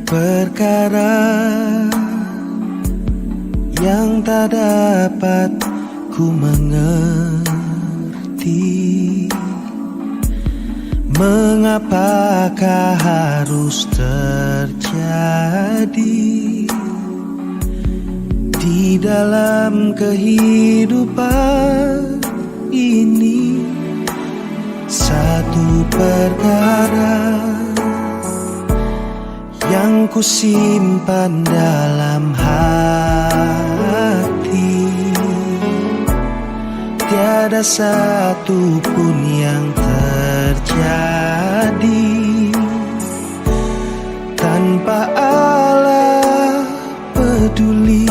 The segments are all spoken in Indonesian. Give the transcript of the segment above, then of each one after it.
perkara yang tak dapat ku mengerti. Mengapakah harus terjadi di dalam kehidupan ini? Satu perkara yang ku simpan dalam hati, tiada satu pun yang terjadi tanpa Allah peduli.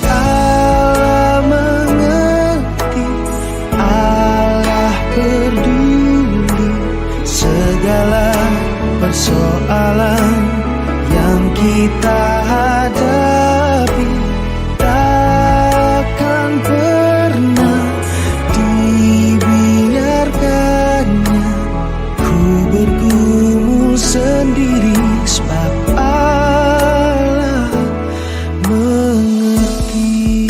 Allah mengerti, Allah peduli segala persoalan yang kita hadapi. Takkan pernah dibiarkannya ku bergumul sendiri, sebab Allah mengerti.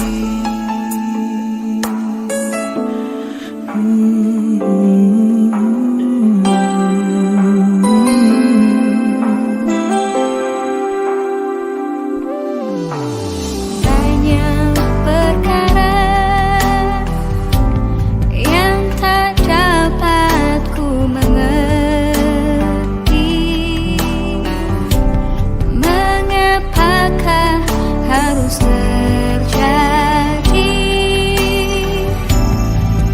Banyak perkara yang tak dapat ku mengerti. Mengapakah harus terjadi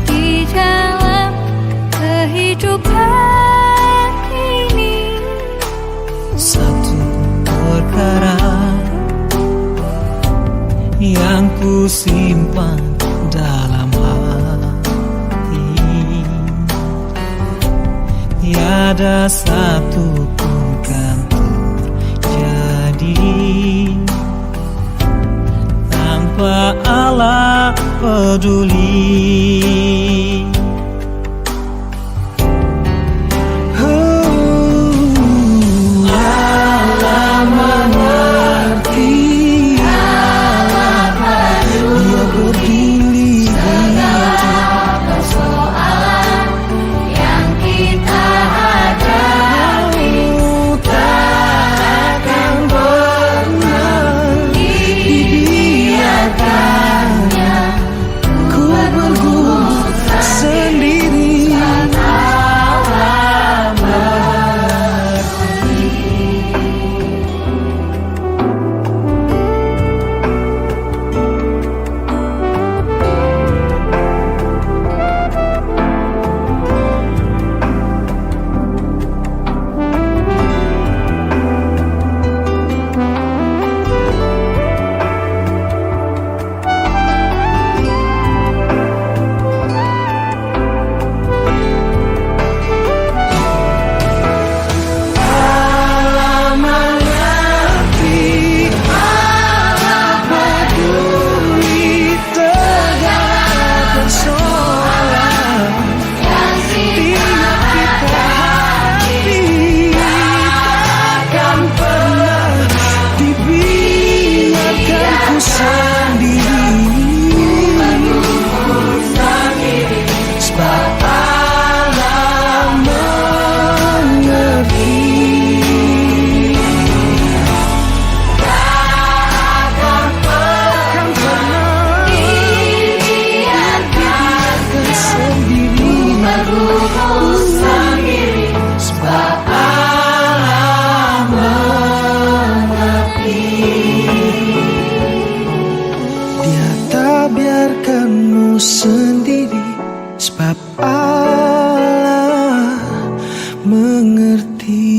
di dalam kehidupan ini? Satu perkara yang ku simpan dalam hati, tiada satu pun kan terjadi tanpa Allah peduli. Allah mengerti, Dia peduli Persoalan yang kita hadapi, takkan pernah dibiarkannya ku bergumul sendiri. Allah mengerti, Allah peduli segala persoalan yang tiap kita hadapi. Takkan pernah dibiarkan ku sendiri, sebab Allah mengerti. Takkan pernah dibiarkan sendiri, sebab Allah mengerti. Dia tak biarkanmu sendiri, sebab Allah mengerti.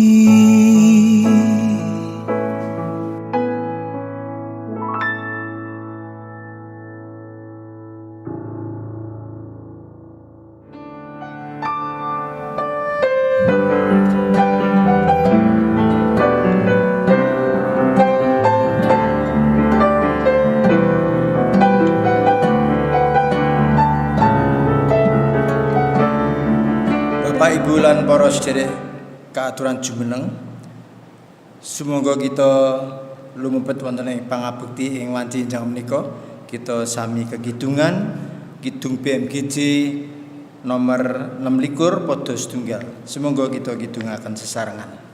Bapak Ibu lan para sedherek kaaturan jumeneng, sumangga kita lumebet wonten ing pangabekti ing wanci injang menika. Kita sami kekidungan Kidung BMGJ nomor 26 pada setunggal. Sumangga kita kidungaken sesarengan.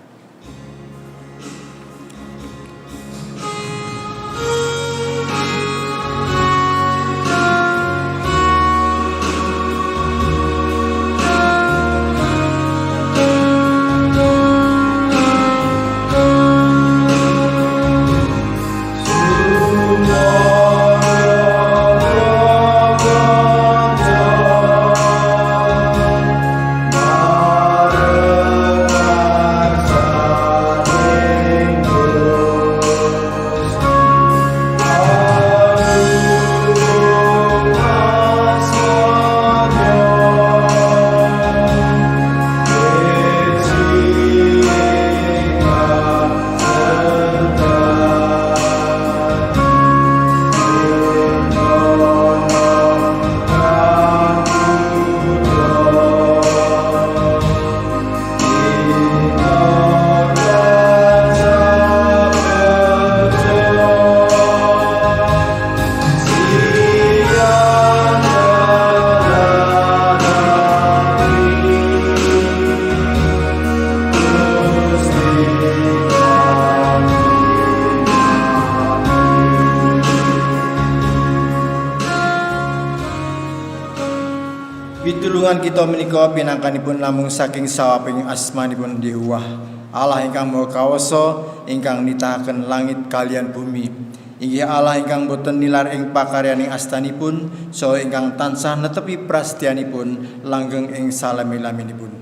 Pitulungan kita menika pinangkanipun namung saking sawaping asmanipun Yahweh Allah ingkang Maha Kawasa, ingkang nitahaken langit kaliyan bumi. Inggih Allah ingkang boten nilar ing pakaryaning astanipun, saha ingkang tansah netepi prasetyanipun langgeng ing salami-laminipun.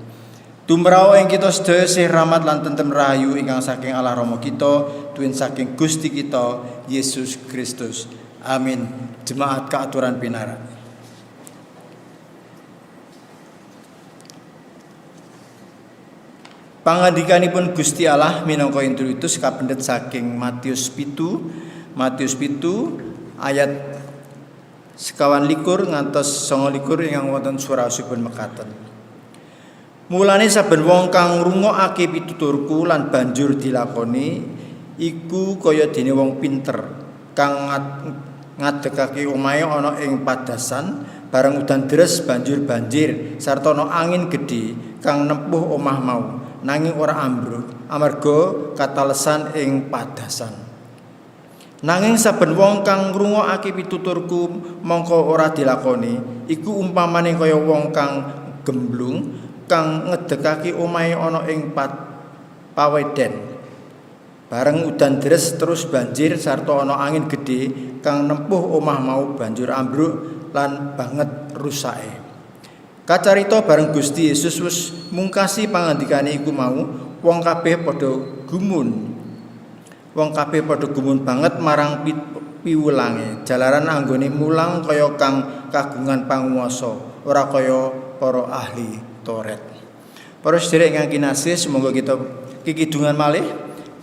Tumrap ing kita sedaya sih rahmat lan tentrem rahayu ingkang saking Allah Rama kita, tuwin saking Gusti kita Yesus Kristus. Amin. Jemaat kaaturan pinara. Pangandikanipun Gusti Allah minangka introitus kapendet saking Matius 7 ayat 21 ngantos 29 ingkang wonten surasipun mekaten. Mulane saben wong kang ngrungokake pituturku lan banjur dilakoni iku kaya dene wong pinter kang ngadegake omahe ana ing padasan bareng udan deres banjur banjir sarta ana angin gedhe kang nempuh omah mau. Nanging ora ambruk amarga katalesan ing padasan. Nanging saben wong kang ngrungokake pituturku mongko ora dilakoni iku umpamane kaya wong kang gemblung kang ngedekake omahe ana ing paweden. Bareng udan deres terus banjir sarta ana angin gedhe kang nempuh omah mau banjur ambruk lan banget rusake. Kacarita bareng Gusti Yesus wis mungkasi pangandikane iku mau, wong kabeh padha gumun. Wong kabeh padha gumun banget marang piwulange. Jalaran anggone mulang kaya kang kagungan panguwasa, ora kaya para ahli Taurat. Para sedherek ingkang kinasih, semoga kita kikidungan malih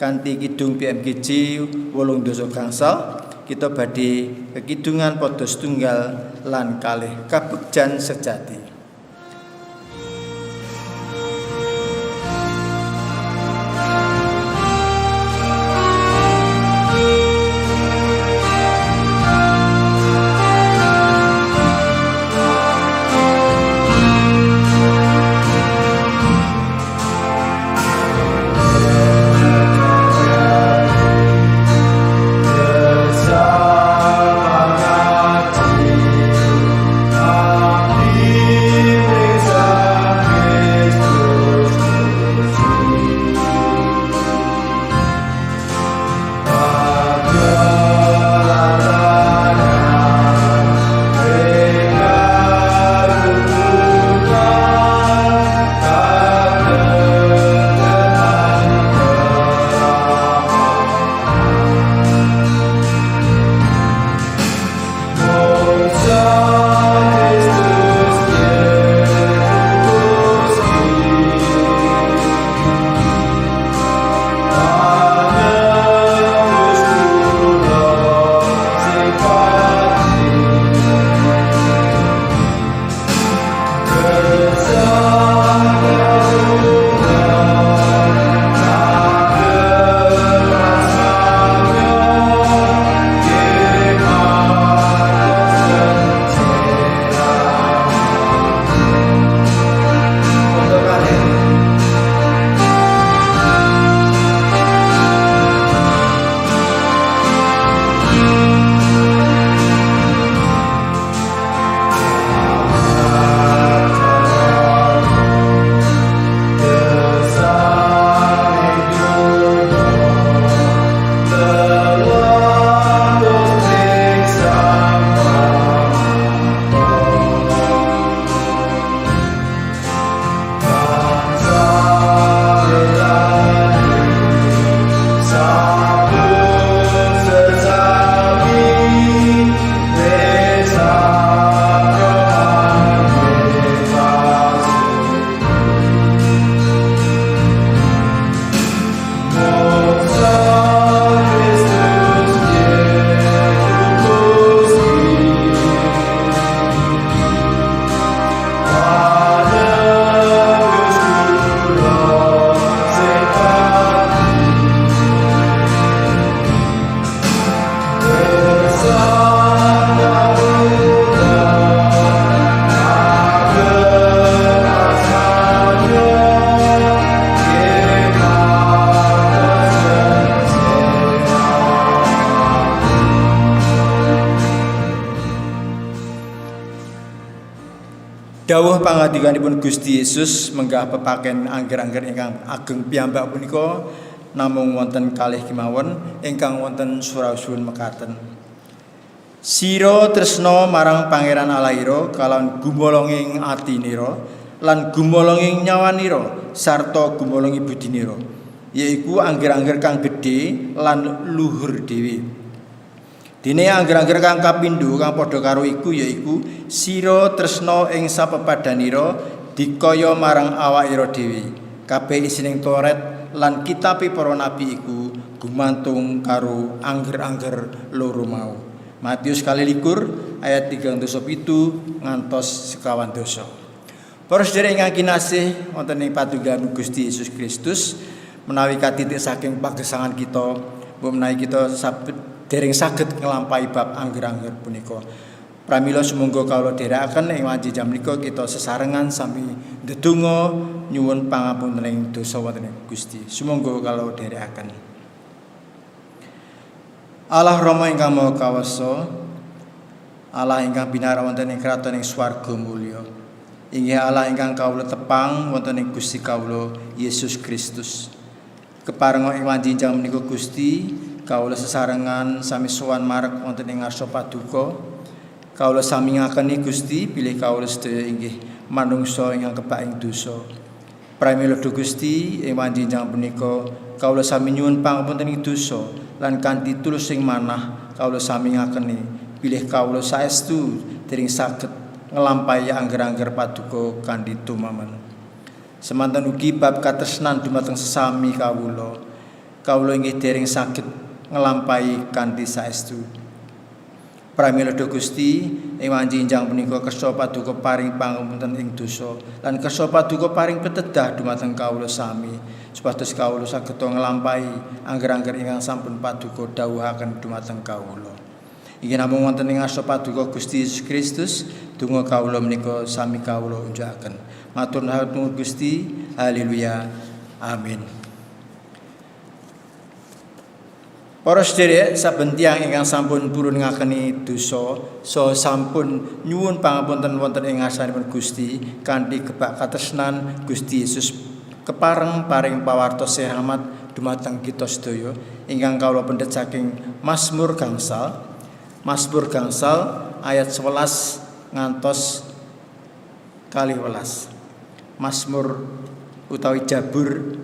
kanthi kidung BMGJ 8 dosa gangsal. Kita badhe kekidungan padha setunggal lan kalih kabegjan sejati. Amin. Dawuh pangandikanipun Gusti Yesus menggah pepaken angger-angger ingkang ageng piyambak punika namung wonten kalih kemawon ingkang wonten suraosipun mekaten. Sira tresna marang Pangeran Allahira kalawan gumolonging atinira lan gumolonging nyawanira sarta gumolongi budinira, yaiku angger-angger kang gedhe lan luhur dhewe. Dene angger-angger kang kapindho kang padha karo iku yaiku sira tresna ing sapepadanira dikaya marang awakira dhewe. Kabeh isining Taurat lan kitabe para nabi iku gumantung karo angger-angger loro mau. Matius 21 ayat 37 ngantos 51. Para sedherek ingkang kinasih wonten ing padukan Gusti Yesus Kristus, menawi katitik saking pagesangan kita, menawi kita dereng saged nglampahi bab angger-angger punika. Pramila sumangga kawula dherekaken ing wanci jam menika kita sesarengan sami ndedonga nyuwun pangapunten ing dosa wonten ing Gusti. Sumangga kawula dherekaken. Allah Rama ingkang Maha Kawasa, Allah ingkang binara wonten ing kraton ing swarga mulya. Inggih Allah ingkang kawula tepang wonten ing Gusti kawula Yesus Kristus. Keparenga ing wanci jam menika Gusti, kawula sesarengan sami sowan marek wonten ing ngarsa paduka. Kawula sami ngakeni Gusti bilih kawula sedaya inggih manungsa ingkang kebak ing dosa. Pramila Gusti ing wanci jam menika kawula sami nyuwun pangapunten ing dosa lan kanthi tulus sing manah kawula sami ngakeni bilih kawula saestu dereng saged nglampahi angger-angger paduka kanthi tumamen. Semanten ugi bab katresnan dumateng sesami kawula. Kawula inggih dereng saged nglampahi kanthi saestu. Pramila Gusti ing wanci injang punika kersa paduka paring pangapunten ing dosa lan kersa paduka paring pitedah dumateng kawula sami supados kawula saged nglampahi angger-angger ingkang sampun paduka dawuhaken dumateng kawula. Inggih namung wonten ing ngarsa paduka Gusti Yesus Kristus donga kawula menika sami kawula unjukaken. Matur nuwun Gusti. Haleluya. Amin. Para sedherek, saben tiyang ingkang sampun purun ngakeni dosa saha sampun nyuwun pangapunten wonten ing ngarsanipun Gusti kanthi kebak katresnan Gusti Yesus kepareng paring pawartos rahmat dumateng kita sedaya ingkang kawula pendhet saking Mazmur gangsal ayat 11 ngantos 12. Mazmur utawi Jabur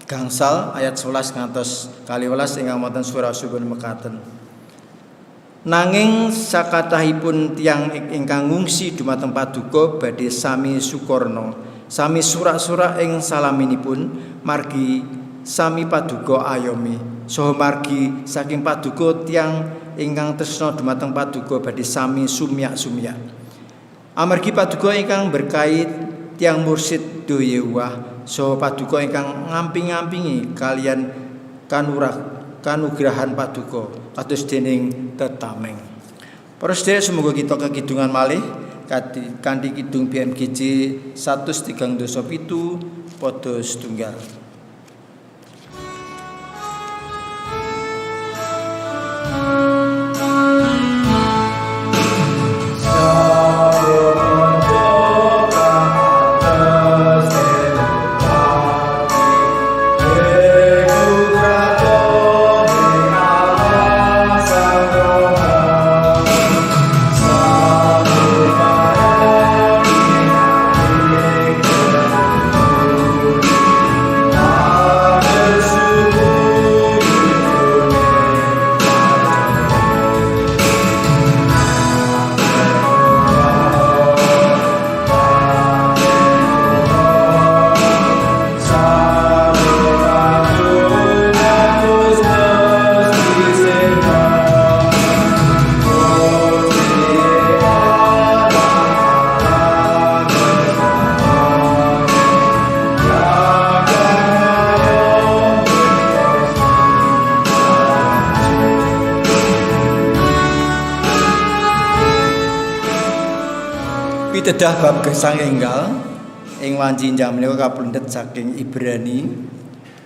gangsal ayat 11 ngantos 12 ingkang wonten suraosipun mekaten. Nanging sakathahipun tiyang ingkang ngungsi dumateng paduka badhe sami sukurna, sami surak-surak ing salaminipun margi sami paduka ayomi, saha margi saking paduka tiyang ingkang tresna dumateng paduka badhe sami sumyak-sumyak. Amargi paduka ingkang berkait tiyang mursid doyewah, saha paduka ingkang ngamping-ngampingi kalian kanugrahan paduka kados dening tetameng. Para sedherek semoga kita kekidungan malih kanthi kidung BMGJ 137 padha setunggal. Pitedah bab gesang enggal ing wanci njang menika kapendhet saking Ibrani.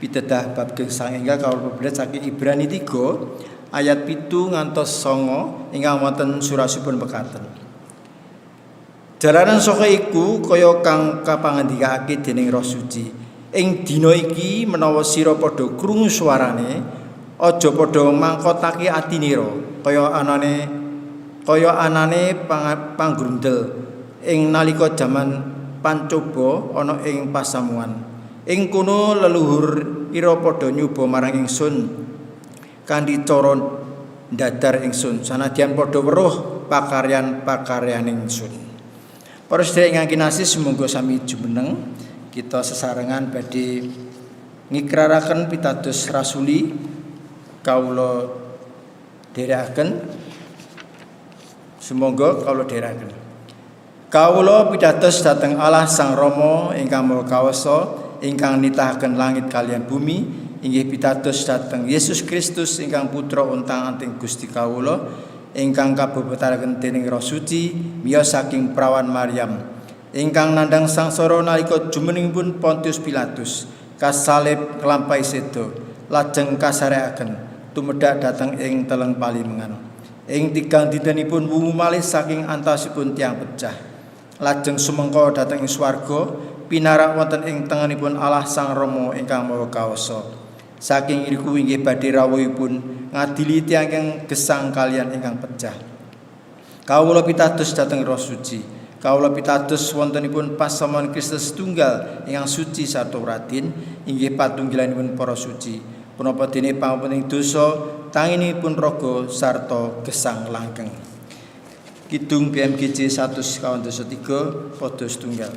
Pitedah bab gesang enggal kapendhet saking Ibrani 3 ayat 7 ngantos 9 ingkang wonten surasipun mekaten. Jalaran saka iku kaya kang kapangandikake dening Roh Suci. Ing dina iki menawa sira padha krungu suarane, aja padha mangkotake atinira kaya anane panggrundel ing nalika jaman pancoba ana ing pasamuan. Ing kono leluhur ira padha nyoba marang ingsun kanthi cara ndadar ingsun sanadyan padha weruh pakaryan ingsun. Para sedherek ingkang kinasih, sumangga sami jumeneng kita sesarengan badhe ngikraraken pitados rasuli kawula dherekaken. Sumangga kawula dherekaken. Kawula pitados dhateng Allah Sang Rama ingkang Maha Kawasa ingkang nitahaken langit kaliyan bumi, inggih pitados dhateng Yesus Kristus ingkang putra untang-anting Gusti kawula ingkang kabebetaken dening Roh Suci miyos saking prawan Maryam ingkang nandhang sangsara nalika jumenengipun Pontius Pilatus kasalib nglampahi seda lajeng kasarekaken tumedhak dhateng ing teleng palimengan ing tigang dintenipun wungu malih saking antasipun tiang pecah lajeng sumengka dhateng ing swarga pinarak wonten ing tengenipun Allah Sang Rama ingkang Maha Kawasa. Saking iriku inggih badhe rawuhipun ngadili tiyang ingkang gesang kaliyan ingkang pecah. Kawula pitados dhateng Roh Suci. Kawula pitados wontenipun pasamuan Kristus tunggal ingkang suci sarta radin inggih patunggilanipun para suci. Punapa dene pangapuntening dosa tanginipun raga sarta gesang langgeng. Kidung BMGJ 103 padha setunggal.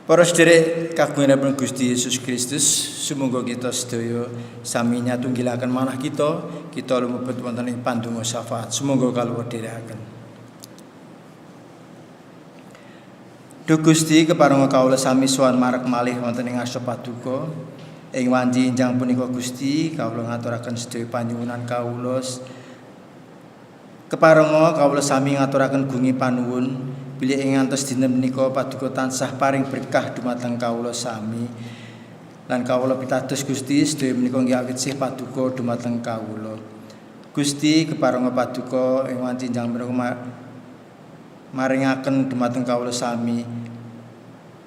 Para sedherek kagunganipun Gusti Yesus Kristus, sumangga kita sedaya sami nyatunggilaken manah kita lumebet wonten ing pandonga syafaat. Sumangga kawula dherekaken. Duh Gusti keparenga kawula sami sowan marek malih wonten ing Asra Paduka. Ing wanci enjang punika Gusti, kawula ngaturaken sedaya panyuwunan kawula. Keparenga kawula sami ngaturaken gungi panuwun bilih ing ngantos dinten menika Paduka tansah paring berkah dumateng kawula sami. Lan kawula pitados Gusti sedaya menika nggih awit sih Paduka dumateng kawula. Gusti keparenga Paduka ing wanci enjang menika maringaken dumateng kawula sami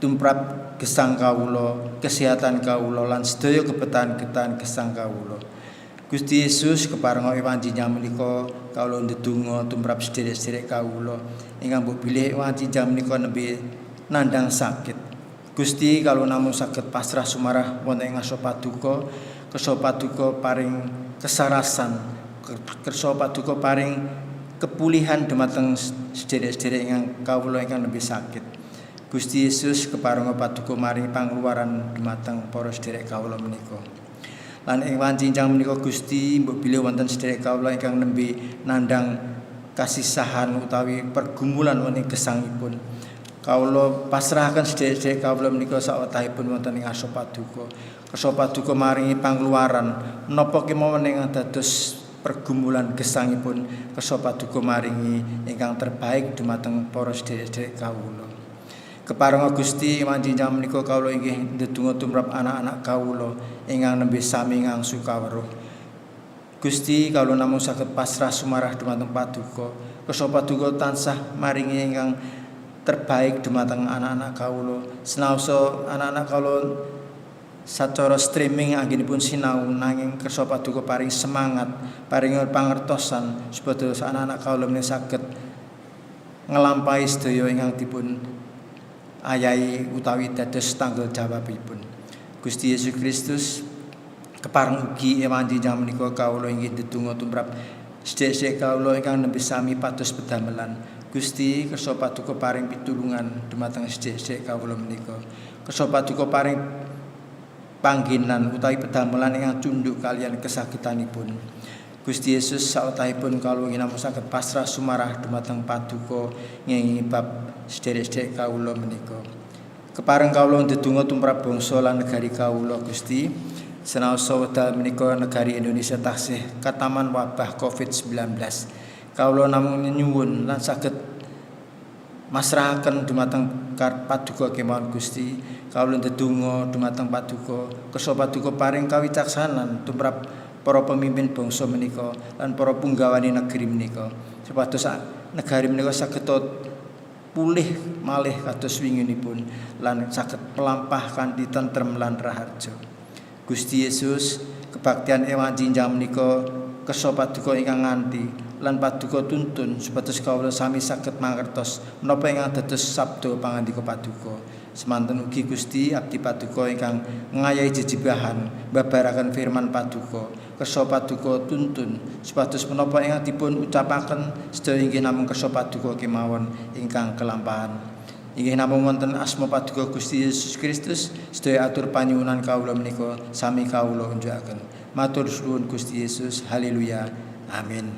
tumrap gesang kawula, kesehatan kawula lan sedaya kebetahan-kebetahan gesang kawula. Gusti Yesus keparenga wanci enjang menika kawula ndedonga tumrap sedherek-sedherek kawula ingkang mbok bilih wanci enjang menika nembe nandhang sakit. Gusti kawula namung saged pasrah sumarah wonten ing Asra Paduka, kersa Paduka paring kesarasan, kersa Paduka paring kepulihan dumateng sedherek-sedherek ingkang kawula ingkang nembe sakit. Gusti Yesus keparenga Paduka maring pangluaran dumateng para sedherek kawula menika. Lan ing wanci enjang menika Gusti mbok bilih wonten sedherek kawula ingkang nembe nandhang kasisahan utawi pergumulan wonten gesangipun. Kawula pasrahaken sedherek kawula menika sawetahipun wonten ing Asra Paduka. Kersa Paduka maringi pangluaran menapa kemawon ingkang dados pergumulan gesangipun. Kersa Paduka maringi ingkang terbaik dumateng para sedherek kawula. Keparenga Gusti manjinjang menika kawula inggih ndedonga tumrap anak-anak kawula ingkang nembe sami ngangsu kawruh. Gusti kawula namung saged pasrah sumarah dumateng Paduka. Kersa Paduka tansah maringi ingkang terbaik dumateng anak-anak kawula. Senaosa anak-anak kawula sacara streaming anggenipun sinau nanging kersa Paduka paring semangat, paring pangertosan supados anak-anak kawula menika saged ngelampahi sedaya ingkang dipun ayahi utawi dados tanggung jawabipun. Gusti Yesus Kristus kepareng ugi ewanjinjang menika kawula inggih ndedonga tumrap sedherek kawula ingkang nembe sami pados pedamelan. Gusti kersa Paduka paring pitulungan dumateng sedherek kawula menika. Kersa Paduka paring panggenan utawi pedamelan ingkang cunduk kaliyan kesagetanipun. Gusti Yesus sawetahipun kawula namung saged pasrah sumarah dumateng Paduka ngengi bab sedherek-sedherek kawula menika. Kepareng kawula ndedonga tumrap bangsa lan negari kawula Gusti. Senaosa wekdal menika negari Indonesia taksih kataman wabah Covid-19. Kawula namung nyuwun lan saged masrahaken dumateng Paduka kemawon Gusti. Kawula ndedonga dumateng Paduka, kersa Paduka paring kawicaksanan tumrap para pemimpin bangsa menika lan para punggawani negeri menika supados negari menika saged pulih malih kados winginipun lan saged melampah kanthi tentrem lan raharja. Gusti Yesus kebaktian ewanjinjang menika kersa Paduka ingkang nganti lan Paduka tuntun supados kawula sami saged mangertos menapa ingkang dados sabda pangandika Paduka. Semanten ugi Gusti abdi Paduka ingkang ngayahi jejibahan babaraken firman Paduka. Kersa Paduka tuntun supados menapa ingkang dipun ucapaken sedaya inggih namung kersa Paduka kemawon ingkang kelampahan. Inggih namung wonten asma Paduka Gusti Yesus Kristus sedaya atur panyuwunan kawula menika sami kawula unjukaken. Matur suwun Gusti Yesus. Haleluya. Amin.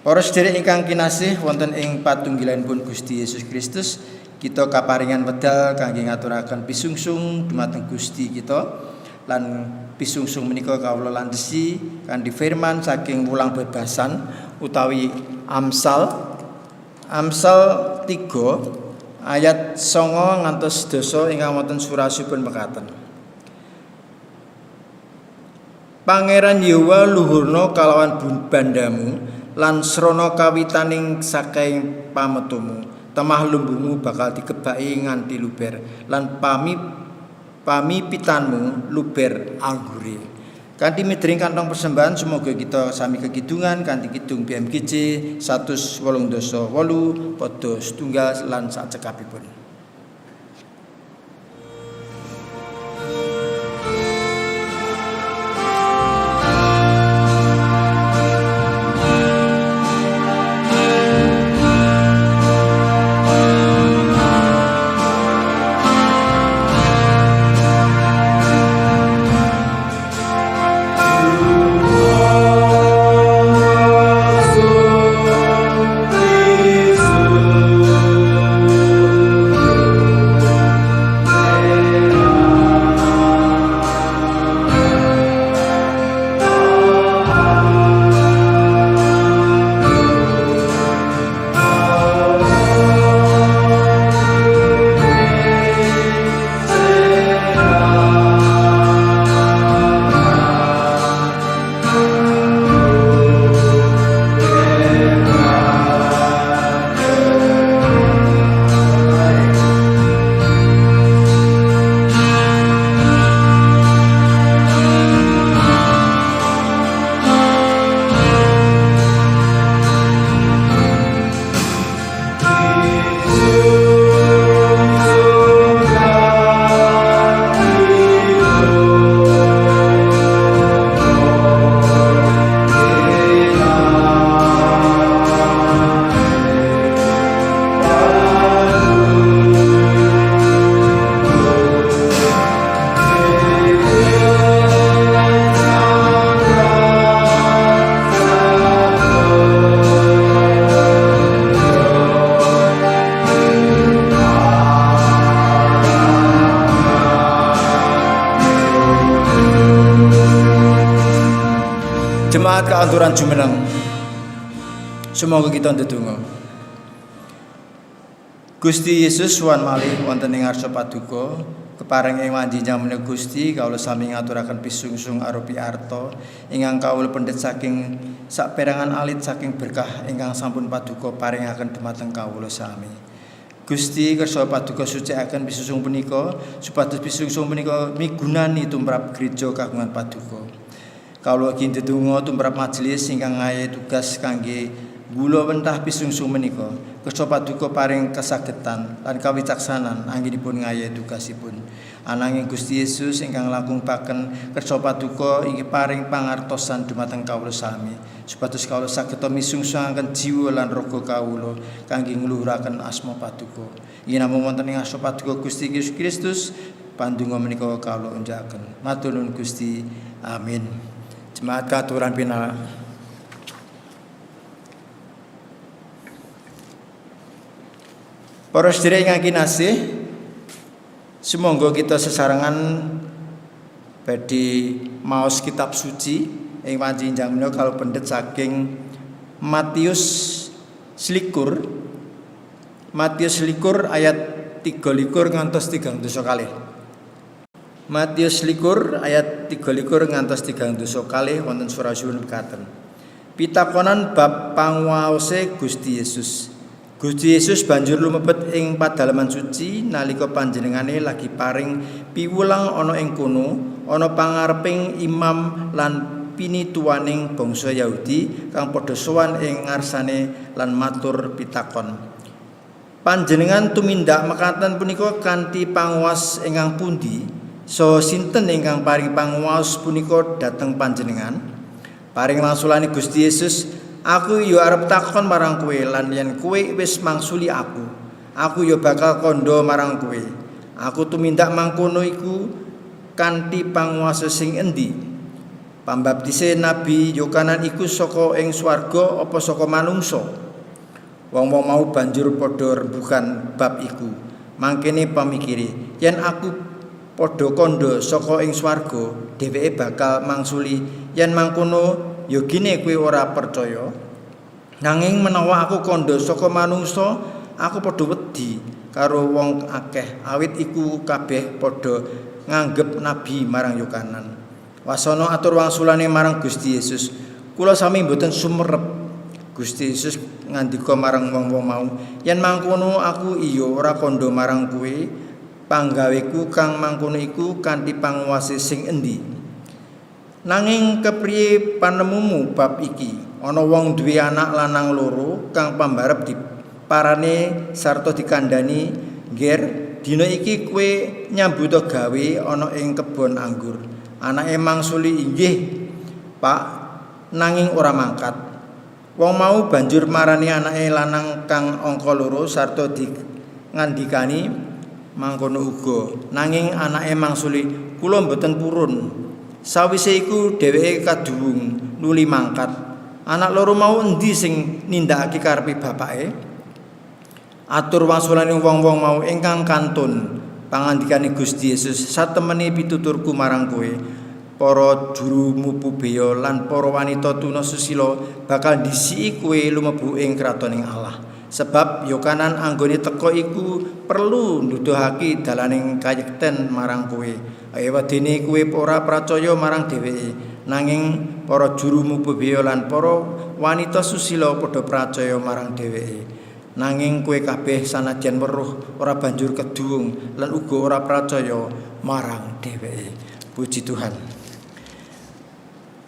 Para sedherek ingkang kinasih wonten ing patunggilanipun Gusti Yesus Kristus, kita kaparingan wedal kangge ngaturaken pisungsung dumateng Gusti kita lan pisungsung menika kawula landhesi kanthi firman saking Wulang Bebasan utawi Amsal 3 ayat 9 ngantos 10 ingkang wonten surasipun mekaten. Pangeran Yehuwa luhurna kalawan bandamu lan srana kawitaning saking pametumu, temah lumbumu bakal dikebaki nganti luber lan pamipitanmu luber anggure. Kanthi midring kantong persembahan semoga kita sami kekidungan kanthi kidung BMGJ 188 padha setunggal lan sacekapipun. Jemaat keaturan jumeneng, semoga kita ndedonga. Gusti Yesus suwan malih wonten ing ngarsa paduka kepareng ing wanjinjang menika Gusti kawula sami ngaturaken pisungsung arupi arta ingkang kawula pendhet saking saperangan alit saking berkah ingkang sampun paduka paringaken dhumateng kawula sami. Gusti kersa paduka sucikaken pisungsung punika supados pisungsung punika migunani tumrap gereja kagungan paduka. Kawula ugi ndedonga tumrap majelis ingkang ngayahi tugas kangge gula wentah pisungsung menika kersa paduka paring kasagetan lan kawicaksanan anggenipun ngayahi tugasipun. Ananging Gusti Yesus ingkang langkungpaken kersa paduka inggih paring pangartosan dhumateng kawula sami supados kawula saged misungsungaken jiwa lan raga kawula kangge ngluhuraken asma paduka. Inggih namung wonten ing asma paduka Gusti Yesus Kristus pandonga menika kawula unjakaken. Matur nuwun Gusti. Amin. Jemaat katuran pinala. Para sedherek ingkang kinasih, sumangga kita sesarengan badhe maos kitab suci ing wanjinjang menika kalau pendhet saking Matius 21 ayat 23 ngantos 30 kalih. Matius 21 ayat 23 ngantos 30 kalih wonten surasipun mekaten. Pitakonan bab panguwaose Gusti Yesus. Gusti Yesus banjur lumebet ing padalaman suci nalika panjenengane lagi paring piwulang ana ing kono ana pangareping imam lan pinituwaning bangsa Yahudi kang padha sowan ing ngarsane lan matur pitakon. Panjenengan tumindak mekaten punika kanthi panguwas ingkang pundi? Saha sinten ingkang paring panguwas punika dhateng panjenengan? Paring langsulane Gusti Yesus, aku yo arep takon marang kowe lan yen kowe wis mangsuli aku yo bakal kandha marang kowe. Aku tumindak mangkono iku kanthi panguwasa sing endi? Pambaptise Nabi Yohanes iku saka ing swarga apa saka manungsa? Wong-wong mau banjur padha rembugan bab iku. Mangkene pamikire, yen aku padha kandha saka ing swarga, dheweke bakal mangsuli. Yen mangkono ya gine kowe ora percaya. Nanging menawa aku kandha saka manungsa, aku padha wedi karo wong akeh awit iku kabeh padha nganggep nabi marang Yohanes. Wasana atur wangsulane marang Gusti Yesus, kula sami mboten sumerep. Gusti Yesus ngandika marang wong-wong mau, yen mangkono aku iya ora kandha marang kowe, panggaweku kang mangkono iku kanthi panguwase sing endi? Nanging kepriye panemumu bab iki? Ana wong duwe anak lanang loro kang pambarep diparane sarta dikandhani, "Nger, dina iki kowe nyambut gawe ana ing kebon anggur." Anake mangsuli, "Inggih, Pak," nanging ora mangkat. Wong mau banjur marani anake lanang kang angka loro sarta ngandikani mangkono uga. Nanging anake mangsuli, "Kula mboten purun." Sawise iku dheweke kaduwung nuli mangkat. Anak loro mau endi sing nindakake karepe bapake? Atur wangsulane wong-wong mau ingkang kantun pangandikane Gusti Yesus, "Satemene pituturku marang kowe, para juru mupu beya lan para wanita tuna susila bakal ndisiki kowe lumebu ing kratoning Allah. Sebab Yohanes anggone teka iku perlu nuduhake dalaning kayekten marang kowe. Ewadene kowe ora percaya marang dheweke, nanging para juru mupu beya lan para wanita susila padha percaya marang dheweke. Nanging kowe kabeh sanadyan weruh ora banjur keduwung lan uga ora percaya marang dheweke." Puji Tuhan.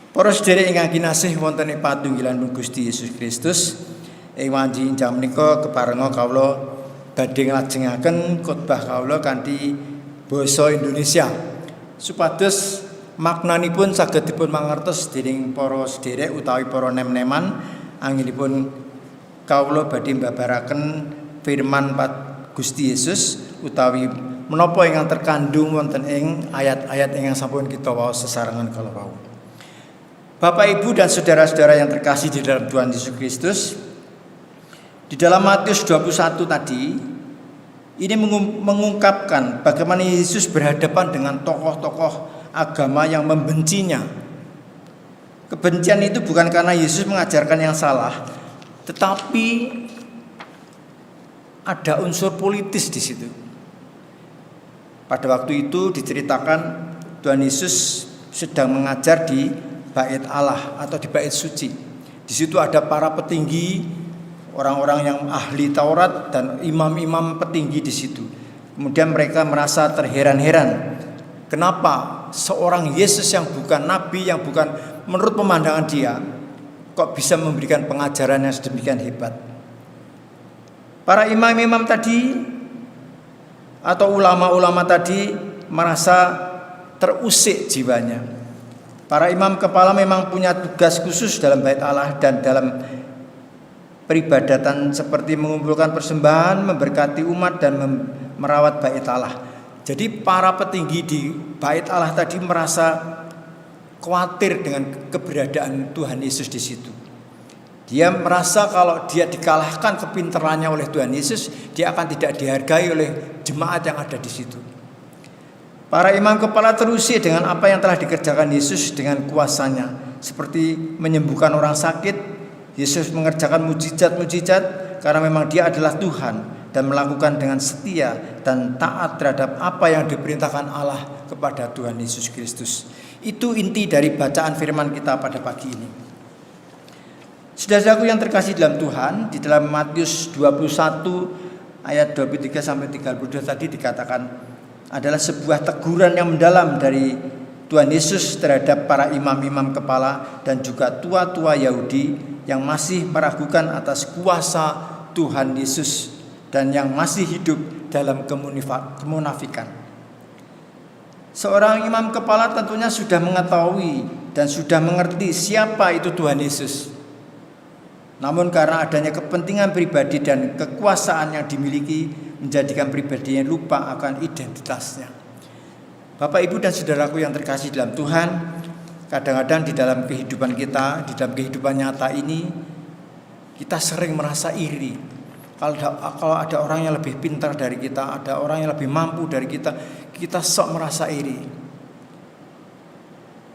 Para sedherek ingkang kinasih wonten ing patunggilan Gusti Yesus Kristus, ing wanjinjang menika keparenga kawula badhe nglajengaken khotbah kawula kanthi basa Indonesia supados maknanipun saged dipun mangertos dening para sedherek utawi para nem-neman. Anggenipun kawula badhe mbabaraken firman Gusti Yesus utawi menapa ingkang terkandung wonten ing ayat-ayat ingkang sampun kita waos sesarengan kala wau. Bapak, Ibu dan saudara-saudara yang terkasih di dalam Tuhan Yesus Kristus, di dalam Matius 21 tadi ini mengungkapkan bagaimana Yesus berhadapan dengan tokoh-tokoh agama yang membencinya. Kebencian itu bukan karena Yesus mengajarkan yang salah, tetapi ada unsur politis di situ. Pada waktu itu diceritakan Tuhan Yesus sedang mengajar di Bait Allah atau di Bait Suci. Di situ ada para petinggi, orang-orang yang ahli Taurat dan imam-imam petinggi di situ. Kemudian mereka merasa terheran-heran. Kenapa seorang Yesus yang bukan nabi, yang bukan menurut pemandangan dia, kok bisa memberikan pengajaran yang sedemikian hebat? Para imam-imam tadi atau ulama-ulama tadi merasa terusik jiwanya. Para imam kepala memang punya tugas khusus dalam Bait Allah dan dalam peribadatan seperti mengumpulkan persembahan, memberkati umat dan merawat Bait Allah. Jadi para petinggi di Bait Allah tadi merasa khawatir dengan keberadaan Tuhan Yesus di situ. Dia merasa kalau dia dikalahkan kepintarannya oleh Tuhan Yesus, dia akan tidak dihargai oleh jemaat yang ada di situ. Para imam kepala terusik dengan apa yang telah dikerjakan Yesus dengan kuasanya, seperti menyembuhkan orang sakit. Yesus mengerjakan mujizat-mujizat karena memang dia adalah Tuhan dan melakukan dengan setia dan taat terhadap apa yang diperintahkan Allah kepada Tuhan Yesus Kristus. Itu inti dari bacaan firman kita pada pagi ini. Saudaraku yang terkasih dalam Tuhan, di dalam Matius 21 ayat 23 sampai 32 tadi dikatakan adalah sebuah teguran yang mendalam dari Tuhan Yesus terhadap para imam-imam kepala dan juga tua-tua Yahudi yang masih meragukan atas kuasa Tuhan Yesus dan yang masih hidup dalam kemunafikan. Seorang imam kepala tentunya sudah mengetahui dan sudah mengerti siapa itu Tuhan Yesus. Namun karena adanya kepentingan pribadi dan kekuasaan yang dimiliki menjadikan pribadinya lupa akan identitasnya. Bapak, Ibu dan saudaraku yang terkasih dalam Tuhan, kadang-kadang di dalam kehidupan kita, di dalam kehidupan nyata ini, kita sering merasa iri. Kalau ada orang yang lebih pintar dari kita, ada orang yang lebih mampu dari kita, kita sok merasa iri.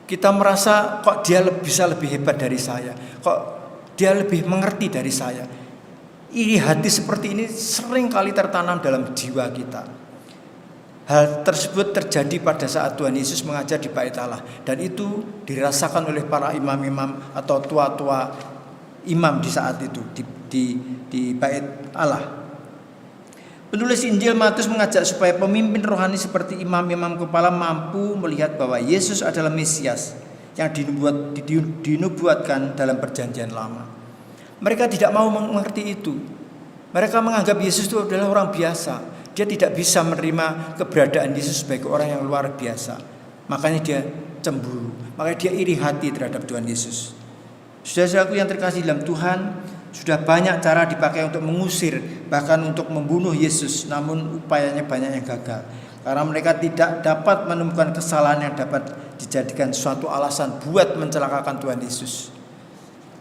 Kita merasa kok dia bisa lebih hebat dari saya, kok dia lebih mengerti dari saya. Iri hati seperti ini sering kali tertanam dalam jiwa kita. Hal tersebut terjadi pada saat Tuhan Yesus mengajar di Bait Allah, dan itu dirasakan oleh para imam-imam atau tua-tua imam di saat itu di Bait Allah. Penulis Injil Matius mengajak supaya pemimpin rohani seperti imam-imam kepala mampu melihat bahwa Yesus adalah Mesias yang dinubuatkan dalam perjanjian lama. Mereka tidak mau mengerti itu. Mereka menganggap Yesus itu adalah orang biasa. Dia tidak bisa menerima keberadaan Yesus sebagai orang yang luar biasa. Makanya dia cemburu, makanya dia iri hati terhadap Tuhan Yesus. Saudara-saudaraku yang terkasih dalam Tuhan, sudah banyak cara dipakai untuk mengusir, bahkan untuk membunuh Yesus, namun upayanya banyak yang gagal. Karena mereka tidak dapat menemukan kesalahan yang dapat dijadikan suatu alasan buat mencelakakan Tuhan Yesus.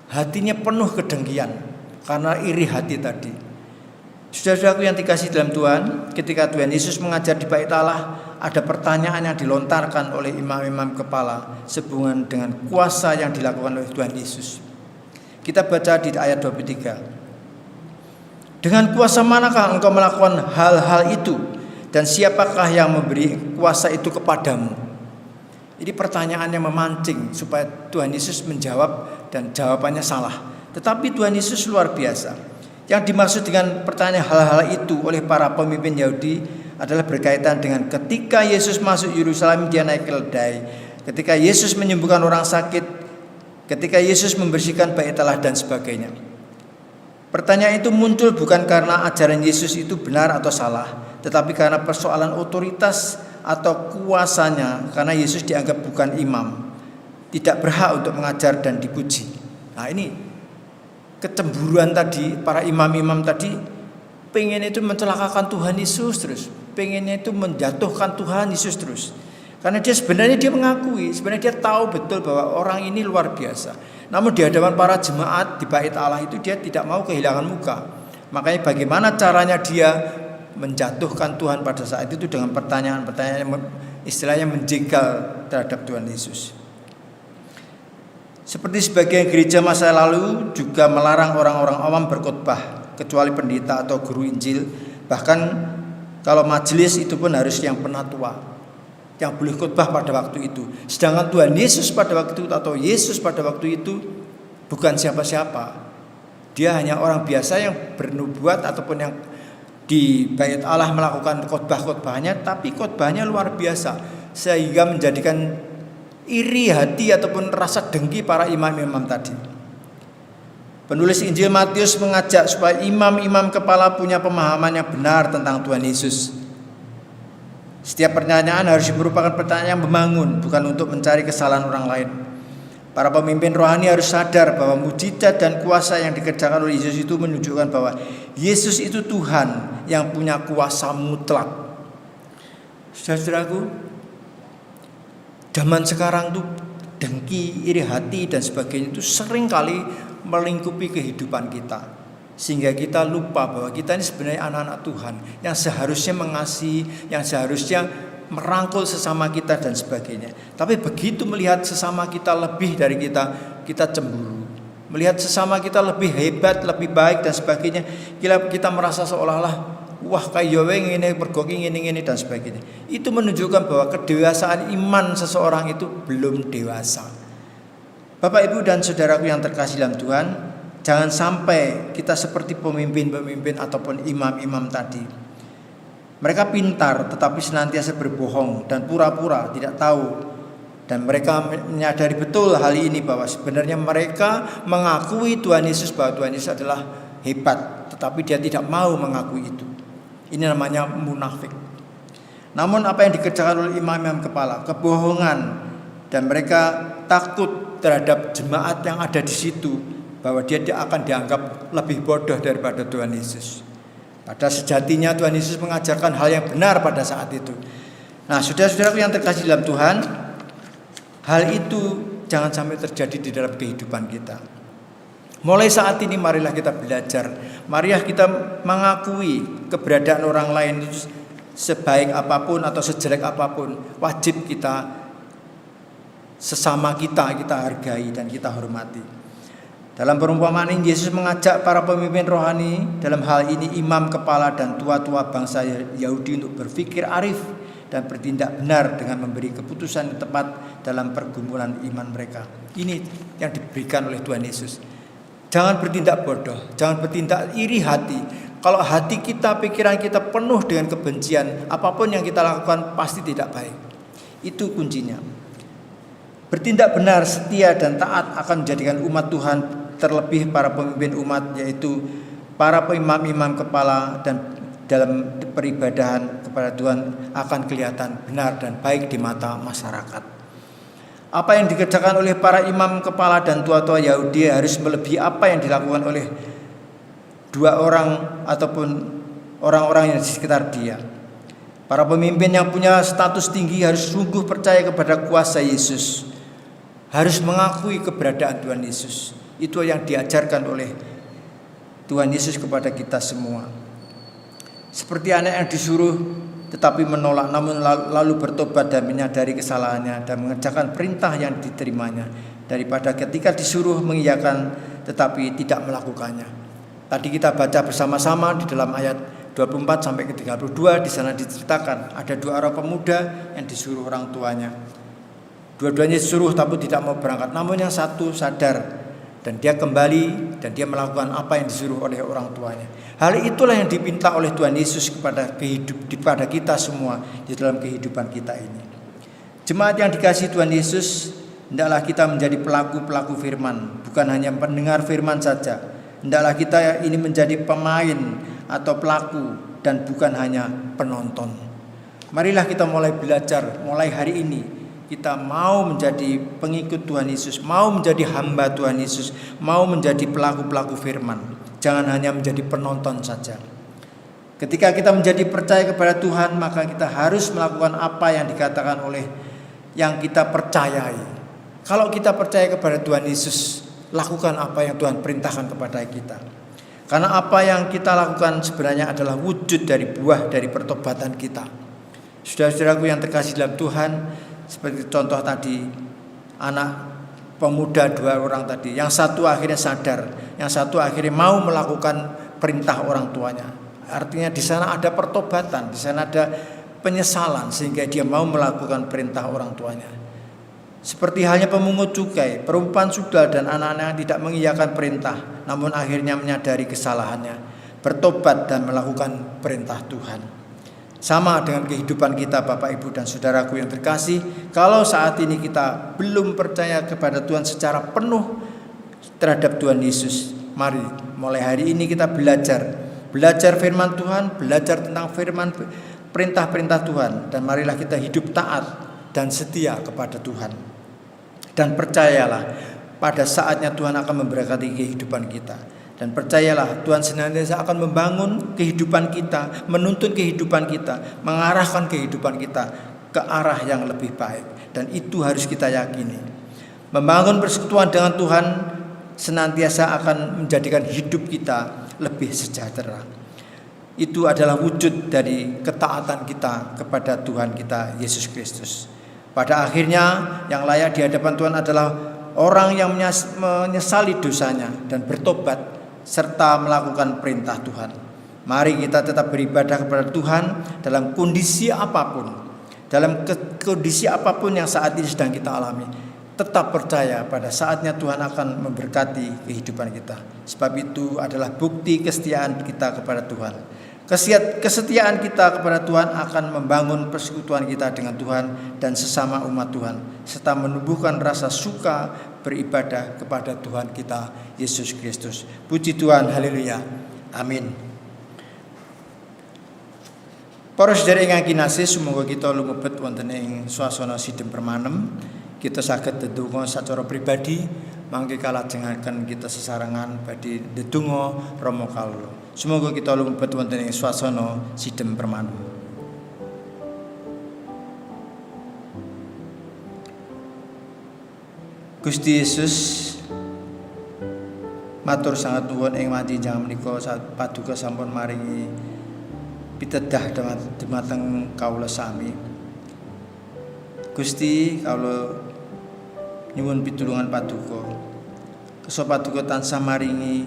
Hatinya penuh kedengkian karena iri hati tadi. Saudara-saudaraku yang dikasih dalam Tuhan, ketika Tuhan Yesus mengajar di Bait Allah, ada pertanyaan yang dilontarkan oleh imam-imam kepala sehubungan dengan kuasa yang dilakukan oleh Tuhan Yesus. Kita baca di ayat 23. Dengan kuasa manakah engkau melakukan hal-hal itu? Dan siapakah yang memberi kuasa itu kepadamu? Ini pertanyaan yang memancing supaya Tuhan Yesus menjawab, dan jawabannya salah. Tetapi Tuhan Yesus luar biasa. Yang dimaksud dengan pertanyaan hal-hal itu oleh para pemimpin Yahudi adalah berkaitan dengan ketika Yesus masuk Yerusalem, dia naik keledai. Ketika Yesus menyembuhkan orang sakit, ketika Yesus membersihkan Bait Allah dan sebagainya. Pertanyaan itu muncul bukan karena ajaran Yesus itu benar atau salah, tetapi karena persoalan otoritas atau kuasanya, karena Yesus dianggap bukan imam, tidak berhak untuk mengajar dan dipuji. Nah, ini kecemburuan tadi, para imam-imam tadi pengen itu mencelakakan Tuhan Yesus terus, pengennya itu menjatuhkan Tuhan Yesus terus. Karena dia mengakui, sebenarnya dia tahu betul bahwa orang ini luar biasa. Namun di hadapan para jemaat di Bait Allah itu dia tidak mau kehilangan muka. Makanya bagaimana caranya dia menjatuhkan Tuhan pada saat itu dengan pertanyaan-pertanyaan yang istilahnya menjengkel terhadap Tuhan Yesus. Seperti sebagian gereja masa lalu juga melarang orang-orang awam berkhotbah kecuali pendeta atau guru Injil. Bahkan kalau majelis itu pun harus yang penatua yang boleh khotbah pada waktu itu. Sedangkan Tuhan Yesus pada waktu itu atau Yesus pada waktu itu bukan siapa-siapa. Dia hanya orang biasa yang bernubuat ataupun yang di bait Allah melakukan khotbah-khotbahnya, tapi khotbahnya luar biasa sehingga menjadikan iri hati ataupun rasa dengki para imam-imam tadi. Penulis Injil Matius mengajak supaya imam-imam kepala punya pemahaman yang benar tentang Tuhan Yesus. Setiap pertanyaan harus merupakan pertanyaan yang membangun, bukan untuk mencari kesalahan orang lain. Para pemimpin rohani harus sadar bahwa mujizat dan kuasa yang dikerjakan oleh Yesus itu menunjukkan bahwa Yesus itu Tuhan yang punya kuasa mutlak. Saudaraku, zaman sekarang tuh dengki, iri hati dan sebagainya itu sering kali melingkupi kehidupan kita, sehingga kita lupa bahwa kita ini sebenarnya anak-anak Tuhan yang seharusnya mengasihi, yang seharusnya merangkul sesama kita dan sebagainya. Tapi begitu melihat sesama kita lebih dari kita, kita cemburu. Melihat sesama kita lebih hebat, lebih baik dan sebagainya, kita merasa seolah-olah wah kayak ngene pergoki ngene dan sebagainya. Itu menunjukkan bahwa kedewasaan iman seseorang itu belum dewasa. Bapak, Ibu dan saudaraku yang terkasih dalam Tuhan, jangan sampai kita seperti pemimpin-pemimpin ataupun imam-imam tadi. Mereka pintar tetapi senantiasa berbohong dan pura-pura tidak tahu. Dan mereka menyadari betul hal ini bahwa sebenarnya mereka mengakui Tuhan Yesus bahwa Tuhan Yesus adalah hebat, tetapi dia tidak mau mengakui itu. Ini namanya munafik. Namun apa yang dikerjakan oleh imam-imam kepala? Kebohongan. Dan mereka takut terhadap jemaat yang ada di situ bahwa dia akan dianggap lebih bodoh daripada Tuhan Yesus. Pada sejatinya Tuhan Yesus mengajarkan hal yang benar pada saat itu. Nah, saudara-saudaraku yang terkasih dalam Tuhan, hal itu jangan sampai terjadi di dalam kehidupan kita. Mulai saat ini marilah kita belajar, marilah kita mengakui keberadaan orang lain itu sebaik apapun atau sejelek apapun, wajib kita sesama kita hargai dan kita hormati. Dalam perumpamaan ini Yesus mengajak para pemimpin rohani, dalam hal ini imam kepala dan tua-tua bangsa Yahudi, untuk berpikir arif dan bertindak benar dengan memberi keputusan yang tepat dalam pergumulan iman mereka. Ini yang diberikan oleh Tuhan Yesus. Jangan bertindak bodoh, jangan bertindak iri hati. Kalau hati kita, pikiran kita penuh dengan kebencian, apapun yang kita lakukan pasti tidak baik. Itu kuncinya. Bertindak benar, setia dan taat akan menjadikan umat Tuhan, terlebih para pemimpin umat, yaitu para imam-imam kepala dan dalam peribadahan kepada Tuhan akan kelihatan benar dan baik di mata masyarakat. Apa yang dikerjakan oleh para imam kepala dan tua-tua Yahudi harus melebihi apa yang dilakukan oleh dua orang ataupun orang-orang yang di sekitar dia. Para pemimpin yang punya status tinggi harus sungguh percaya kepada kuasa Yesus, harus mengakui keberadaan Tuhan Yesus. Itu yang diajarkan oleh Tuhan Yesus kepada kita semua. Seperti anak yang disuruh tetapi menolak, namun lalu bertobat dan menyadari kesalahannya dan mengerjakan perintah yang diterimanya, daripada ketika disuruh mengiyakan tetapi tidak melakukannya. Tadi kita baca bersama-sama di dalam ayat 24 sampai ke 32, di sana diceritakan ada dua orang pemuda yang disuruh orang tuanya. Dua-duanya disuruh tapi tidak mau berangkat, namun yang satu sadar dan dia kembali dan dia melakukan apa yang disuruh oleh orang tuanya. Hal itulah yang dipinta oleh Tuhan Yesus kepada kita semua di dalam kehidupan kita ini. Jemaat yang dikasihi Tuhan Yesus, hendaklah kita menjadi pelaku-pelaku firman, bukan hanya pendengar firman saja. Hendaklah kita ini menjadi pemain atau pelaku dan bukan hanya penonton. Marilah kita mulai belajar, mulai hari ini kita mau menjadi pengikut Tuhan Yesus, mau menjadi hamba Tuhan Yesus, mau menjadi pelaku-pelaku firman. Jangan hanya menjadi penonton saja. Ketika kita menjadi percaya kepada Tuhan, maka kita harus melakukan apa yang dikatakan oleh yang kita percayai. Kalau kita percaya kepada Tuhan Yesus, lakukan apa yang Tuhan perintahkan kepada kita. Karena apa yang kita lakukan sebenarnya adalah wujud dari buah dari pertobatan kita. Saudara-saudaraku yang terkasih dalam Tuhan, seperti contoh tadi, anak pemuda dua orang tadi, yang satu akhirnya sadar, yang satu akhirnya mau melakukan perintah orang tuanya. Artinya di sana ada pertobatan, di sana ada penyesalan sehingga dia mau melakukan perintah orang tuanya. Seperti halnya pemungut cukai, perempuan sudal dan anak-anak yang tidak mengiyakan perintah, namun akhirnya menyadari kesalahannya, bertobat dan melakukan perintah Tuhan. Sama dengan kehidupan kita Bapak Ibu dan Saudaraku yang terkasih, kalau saat ini kita belum percaya kepada Tuhan secara penuh terhadap Tuhan Yesus, mari mulai hari ini kita belajar firman Tuhan, belajar tentang firman perintah-perintah Tuhan, dan marilah kita hidup taat dan setia kepada Tuhan. Dan percayalah, pada saatnya Tuhan akan memberkati kehidupan kita. Dan percayalah, Tuhan senantiasa akan membangun kehidupan kita, menuntun kehidupan kita, mengarahkan kehidupan kita ke arah yang lebih baik. Dan itu harus kita yakini. Membangun persekutuan dengan Tuhan senantiasa akan menjadikan hidup kita lebih sejahtera. Itu adalah wujud dari ketaatan kita kepada Tuhan kita Yesus Kristus. Pada akhirnya yang layak di hadapan Tuhan adalah orang yang menyesali dosanya dan bertobat serta melakukan perintah Tuhan. Mari kita tetap beribadah kepada Tuhan dalam kondisi apapun. Dalam kondisi apapun yang saat ini sedang kita alami. Tetap percaya pada saatnya Tuhan akan memberkati kehidupan kita. Sebab itu adalah bukti kesetiaan kita kepada Tuhan. Kesetiaan kita kepada Tuhan akan membangun persekutuan kita dengan Tuhan dan sesama umat Tuhan, serta menumbuhkan rasa suka beribadah kepada Tuhan kita Yesus Kristus. Puji Tuhan, haleluya, amin. Para sedherek ingkang kinasih, sumangga kita lumebet wonten ing swasana sidhem permanem. Kita saged ndedonga sacara pribadi, mangke kalajengaken kita sesarengan badhe ndedonga Rama kawula. Sumangga kita lumebet wonten ing swasana sidhem permanem. Gusti Yesus matur sangat nuwun ing manjing menika paduka sampun maringi pitedah dumateng kawula sami. Gusti, kawula nyuwun pitulungan paduka. Kersa paduka tansah maringi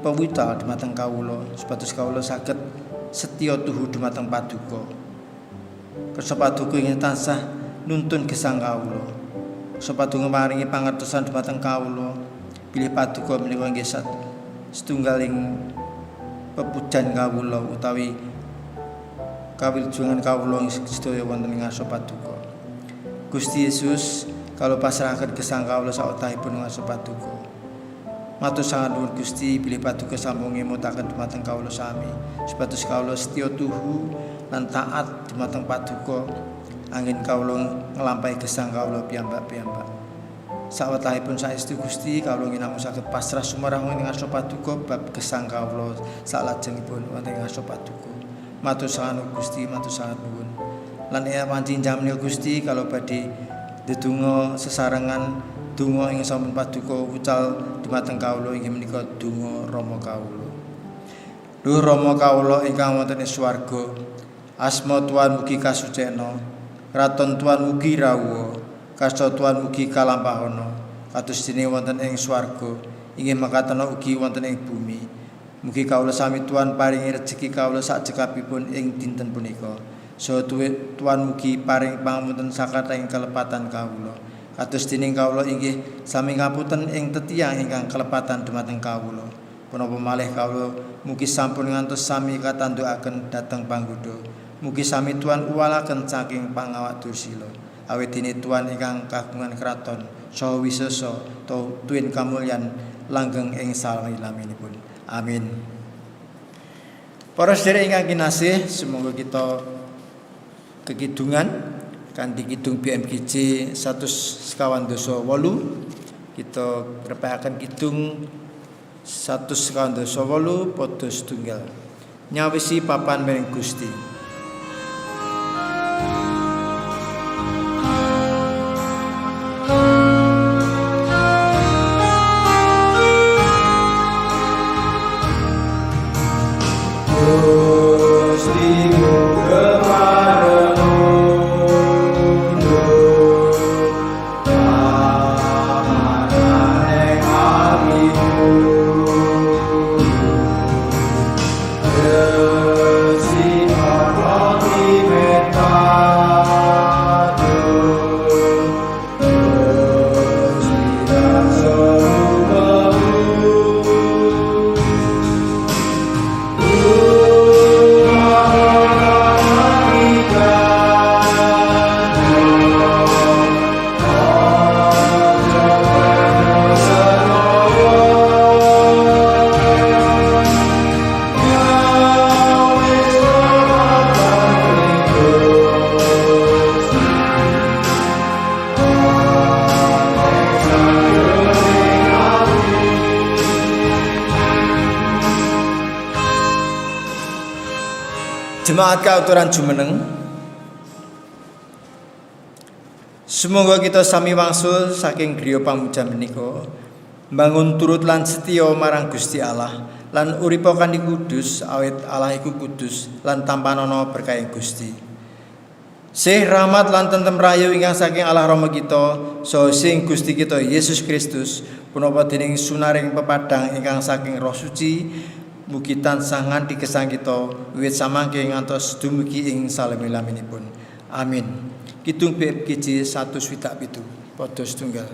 pawita dumateng kawula supados kawula saged setya tuhu dumateng paduka. Kersa paduka ingkang tansah nuntun gesang kawula. Kersa paduka maringi pangertosan dumateng kawula. Bilih paduka menika nggih setunggaling pepujan kawula utawi kawiljuangan kawula sedaya wonten ing ngarsa paduka. Gusti Yesus, kalau pasrahaken gesang kawula sawetahipun ngarsa paduka. Matur sangat nuwun Gusti, bilih paduka sampun ngemutaken dumateng kawula sami, supados kawula setya tuhu lan taat dumateng paduka angin kawula nglampahi gesang kawula piyambak-piyambak. Sawetahipun saestu Gusti, kawula namung saged pasrah sumarang ing ngarsa paduka bab gesang kawula salajengipun wonten ing ngarsa paduka. Matur sangat nuwun Gusti, matur sangat nuwun. Lan pancen jamenika Gusti, kalau badhe ndedonga sesarengan donga ing sampun paduka wucal dumateng kawula inggih menika donga Rama kawula. Duh Rama kawula ingkang wonten ing swarga, asma Tuhan mugi kasucena, kraton Tuhan mugi rawuha, kasta Tuhan mugi kalampahana, kados dene wonten ing swarga, inggih makaten ugi wonten ing bumi. Mugi kawula sami Tuhan paringi rejeki kawula sak cekapipun ing dinten punika. So Tuhan mugi paring pangapunten sakathahing kelepatan kawula. Kados dening kawula inggih sami ngapunten ing tetiang ingkang kelepatan dumateng kawula. Punapa malih kawula mugi sampun ngantos sami katandukaken dhateng panggoda. Mugi sami Tuhan uwalaken saking pangawak dursila. Awit dene Tuhan ingkang kagungan kraton saha wisesa tuwin kamulyan langgeng ing salamilaminipun. Amin. Para sedherek ingkang kinasih, semoga kita kekidungan kanthi kidung BMGJ 158 kita preparaken kidung 158 padha setunggal nyawisi papan miring Gusti. Jemaat kauturan jumeneng, semoga kita sami wangsul saking griya pamuja menika mbangun turut lan setya marang Gusti Allah lan uripa kanthi kudus awit Allah iku kudus lan tanpa ana berkahing Gusti. Sih rahmat lan tentrem rahayu ingkang saking Allah Rama kita saha sing Gusti kita Yesus Kristus punapa dening sunaring pepadang ingkang saking Roh Suci mugi tansah nganti gesang kita wiwit samangke ngantos dumugi ing salami-laminipun. Amin. Kidung bab kiji 1:7 padha setunggal.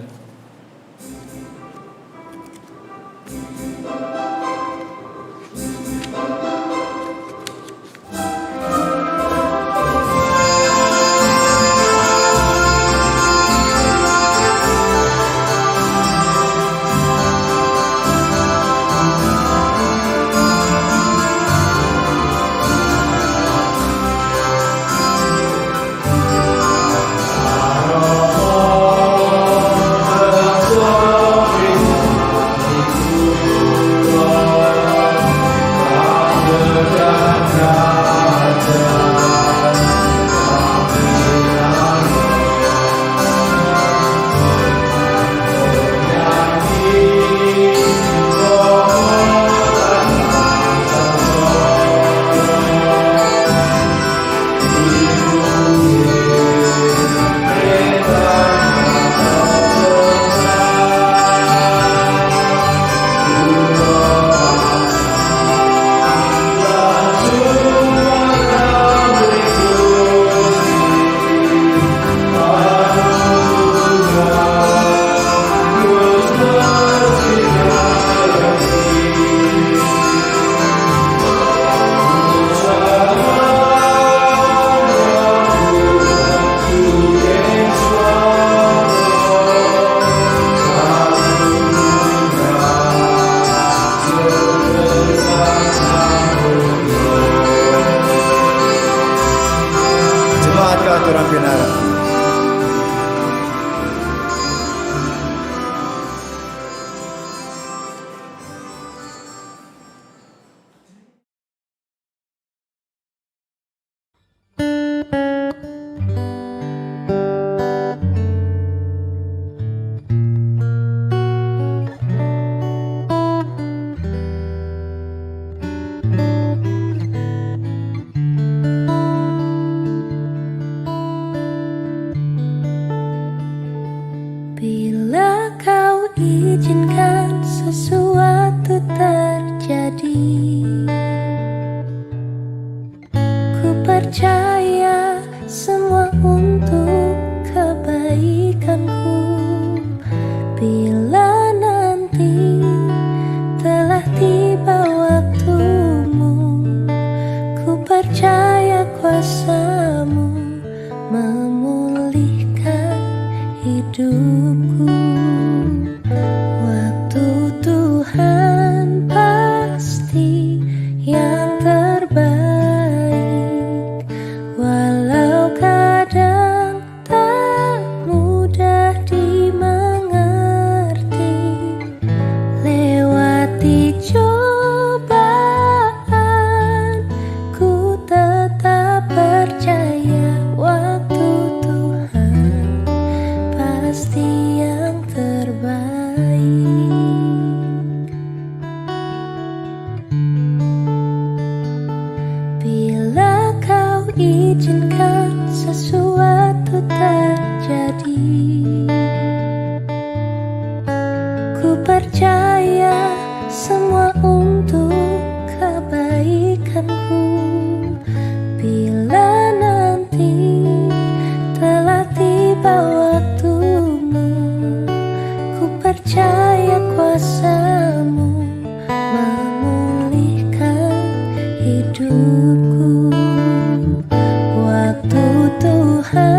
Hidupku waktu Tuhan